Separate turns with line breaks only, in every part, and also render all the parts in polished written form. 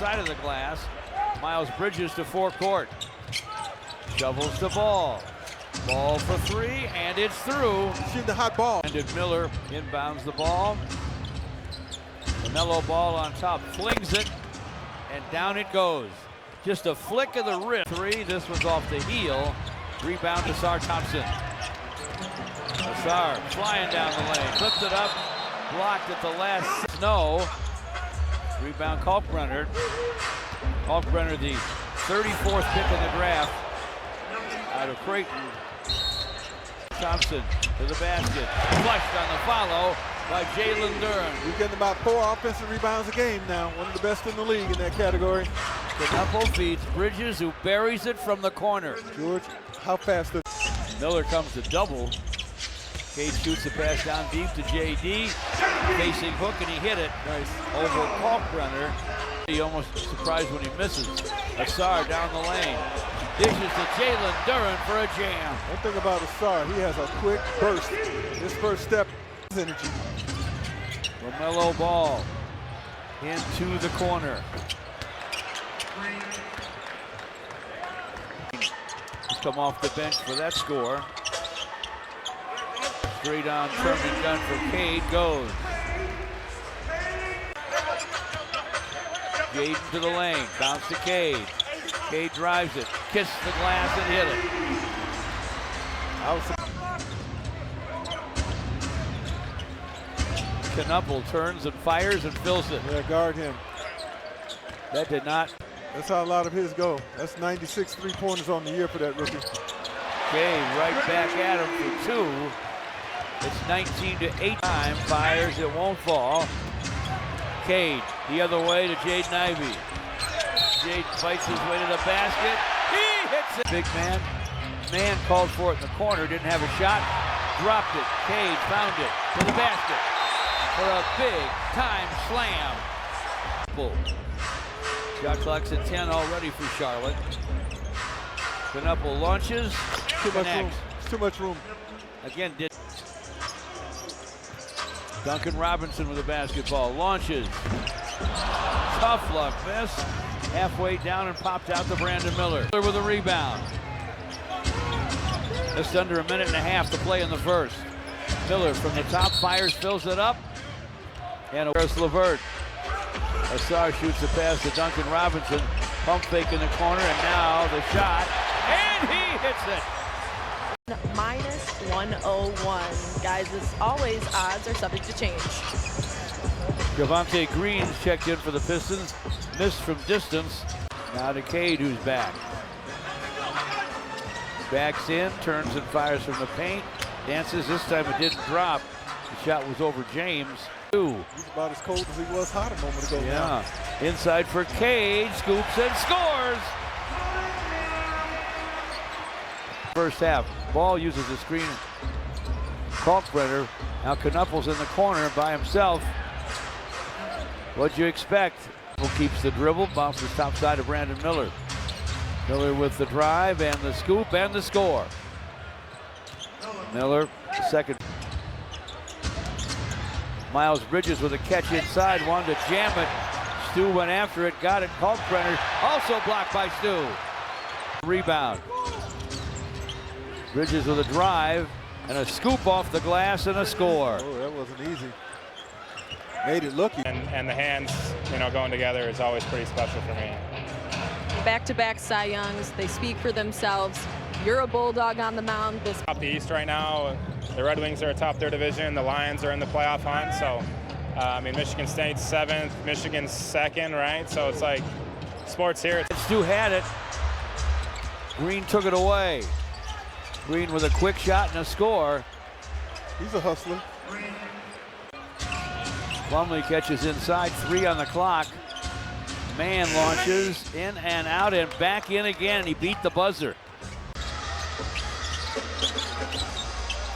side of the glass. Miles Bridges to forecourt. Shovels the ball. Ball for three, and it's through.
Shooting the hot ball.
And Miller inbounds the ball. The mellow ball on top, flings it, and down it goes. Just a flick of the wrist. Three, this one's off the heel. Rebound to Sar Thompson. Sar flying down the lane, flips it up, blocked at the last. Snow. Rebound Kalkbrenner. Kalkbrenner, the 34th pick in the draft out of Creighton. Thompson to the basket. Flushed on the follow by Jalen Duren.
We're getting about 4 offensive rebounds a game now. One of the best in the league in that category.
Knuckle feeds Bridges, who buries it from the corner.
George, how fast is
Miller comes to double. Cade shoots the pass down deep to JD. Facing hook, and he hit it.
nice
Over Kalkbrenner. He almost surprised when he misses. Asar down the lane. Dishes to Jalen Duren for a jam.
One thing about Asar, he has a quick burst. His first step is energy.
LaMelo Ball into the corner. He's come off the bench for that score. Straight on turning gun for Cade goes. Jaden to the lane, bounce to Cade. Cade drives it, kissed the glass and hit it. Knuckle turns and fires and fills it.
Yeah, guard him.
That did not.
That's how a lot of his go. That's 96 3-pointers on the year for that rookie.
Cade right back at him for two. It's 19-8 time. Fires, it won't fall. Cade the other way to Jaden Ivey. Jade fights his way to the basket. He hits it. Big man. Man called for it in the corner. Didn't have a shot. Dropped it. Cade found it to the basket for a big time slam. Shot clock's at 10 already for Charlotte. Knuckle launches.
Too much room. It's too much room.
Again, did. Duncan Robinson with the basketball. Launches. Tough luck miss. Halfway down and popped out to Brandon Miller. Miller with a rebound. Just under a minute and a half to play in the first. Miller from the top fires, fills it up. And there's LeVert. Asar shoots the pass to Duncan Robinson. Pump fake in the corner, and now the shot. And he hits it.
Minus 101. Guys, as always, odds are subject to change.
Javonte Green's checked in for the Pistons. Missed from distance. Now to Cade, who's back. Backs in, turns and fires from the paint. Dances, this time it didn't drop. The shot was over James.
He's about as cold as he was hot a moment ago.
Yeah. Now. Inside for Cade, scoops and scores. First half, Ball uses the screen. Kalkbrenner. Now Knuckles in the corner by himself. What'd you expect? Keeps the dribble, bounces top side of Brandon Miller. Miller with the drive and the scoop and the score. Miller, second. Miles Bridges with a catch inside, wanted to jam it. Stu went after it, got it. Kalkbrenner also blocked by Stu. Rebound. Bridges with a drive and a scoop off the glass and a score.
Oh, that wasn't easy. Made it look easy.
And the hands, going together is always pretty special for me.
Back-to-back Cy Youngs, they speak for themselves. You're a Bulldog on the mound.
Top the East right now. The Red Wings are atop their division. The Lions are in the playoff hunt. So, Michigan State's 7th, Michigan's 2nd, right? So it's like sports here.
Stu had it. Green took it away. Green with a quick shot and a score.
He's a hustler.
Plumlee catches inside, 3 on the clock. Man launches in and out and back in again, and he beat the buzzer.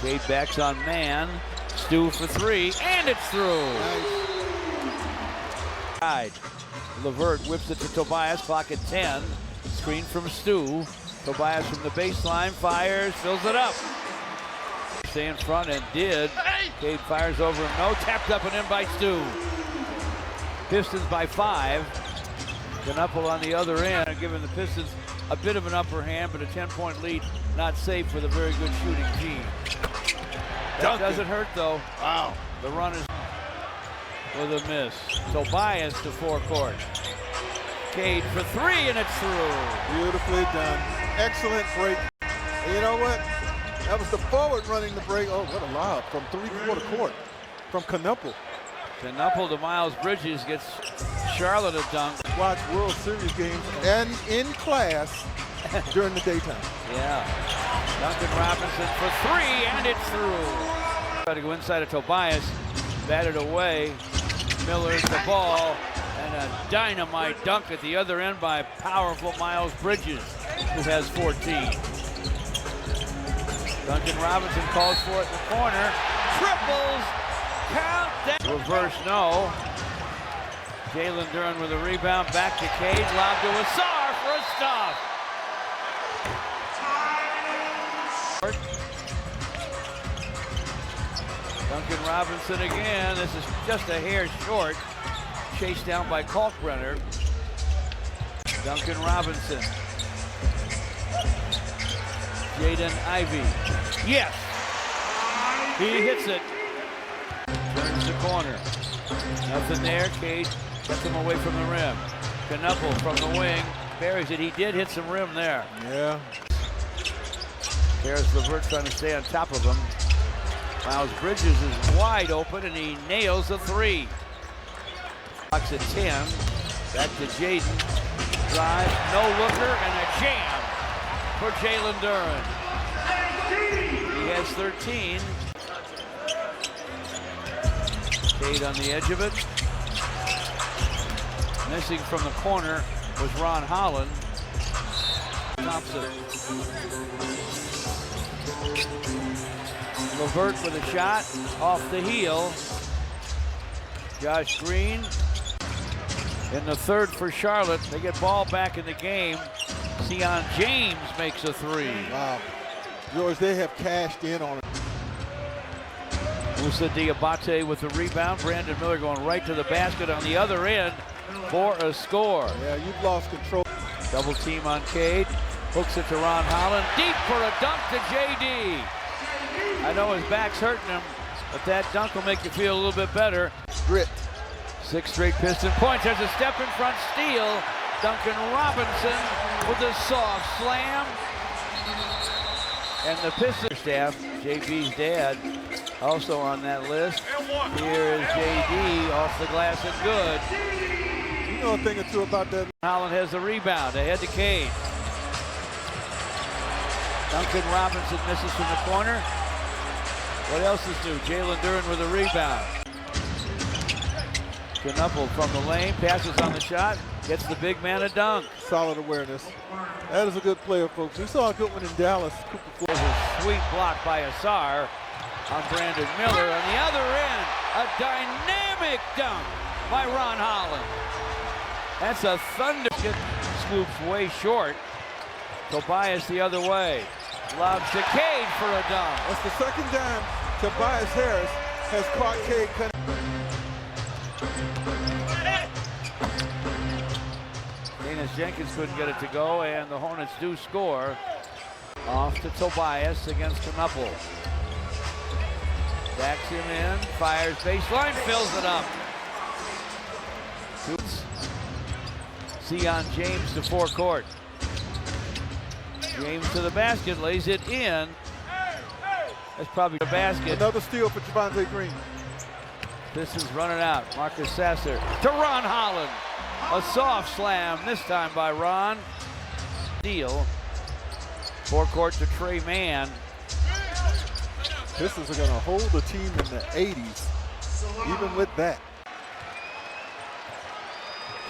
Cade backs on Man. Stu for 3, and it's through. Nice. LeVert whips it to Tobias, clock at 10. Screen from Stu. Tobias from the baseline, fires, fills it up. Stay in front and did. Cade fires over him, no, tapped up and in by Stu. Pistons by 5. Knuppel on the other end, giving the Pistons a bit of an upper hand, but a 10-point lead not safe for the very good shooting team. That doesn't hurt though.
Wow.
The run is with a miss. Tobias to forecourt. Cade for three, and it's through.
Beautifully done. Excellent break. And you know what? That was the forward running the break. Oh, what a lob from three-quarter court from Knuppel.
Knuppel to Miles Bridges gets Charlotte a dunk.
Watch World Series games and in class during the daytime.
Yeah. Duncan Robinson for three, and it's through. Try to go inside of Tobias. Batted away. Miller the ball. And a dynamite dunk at the other end by powerful Miles Bridges, who has 14. Duncan Robinson calls for it in the corner. Triples. Count that. Reverse no. Jalen Duren with a rebound. Back to Cade. Lob to Asar for a stop. Duncan Robinson again. This is just a hair short. Chased down by Kalkbrenner. Duncan Robinson. Jaden Ivey. Yes! He hits it. Turns the corner. Nothing there. Cade gets him away from the rim. Knuppel from the wing. Buries it. He did hit some rim there.
Yeah.
Harris LeVert trying to stay on top of him. Miles Bridges is wide open, and he nails a three. Box at 10. Back to Jaden. Drive, no looker, and a jam for Jalen Duren. He has 13. Cade on the edge of it. Missing from the corner was Ron Holland. Thompson. LeVert with a shot off the heel. Josh Green in the third for Charlotte. They get ball back in the game. Sion James makes a three.
Wow. George, they have cashed in on it.
Moussa Diabate with the rebound. Brandon Miller going right to the basket on the other end for a score.
Yeah, you've lost control.
Double team on Cade. Hooks it to Ron Holland. Deep for a dunk to JD. I know his back's hurting him, but that dunk will make you feel a little bit better.
Grit.
6 straight Piston points. There's a step in front steal. Duncan Robinson with a soft slam. And the Piston staff, JB's dad, also on that list. Here is JD off the glass and good.
You know a thing or two about that.
Holland has the rebound ahead to Cade. Duncan Robinson misses from the corner. What else is new? Jalen Duren with a rebound. Knuppel from the lane, passes on the shot, gets the big man a dunk.
Solid awareness. That is a good player, folks. We saw a good one in Dallas.
There's a sweet block by Asar on Brandon Miller. On the other end, a dynamic dunk by Ron Holland. That's a thunder. Scoops way short. Tobias the other way. Lobs to Cade for a dunk.
That's the second time Tobias Harris has caught Cade.
Dennis Jenkins couldn't get it to go, and the Hornets do score. Off to Tobias against Knuppel. Backs him in, fires baseline, fills it up. Sion James to forecourt. James to the basket, lays it in. That's probably the basket.
Another steal for Javonte Green.
Pistons running out. Marcus Sasser to Ron Holland. A soft slam, this time by Ron. Steal. Forecourt to Trey Mann.
Pistons are going to hold the team in the 80s, even with that.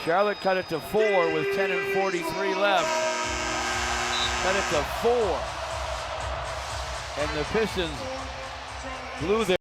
Charlotte cut it to 4 with 10:43 left. Cut it to 4. And the Pistons blew their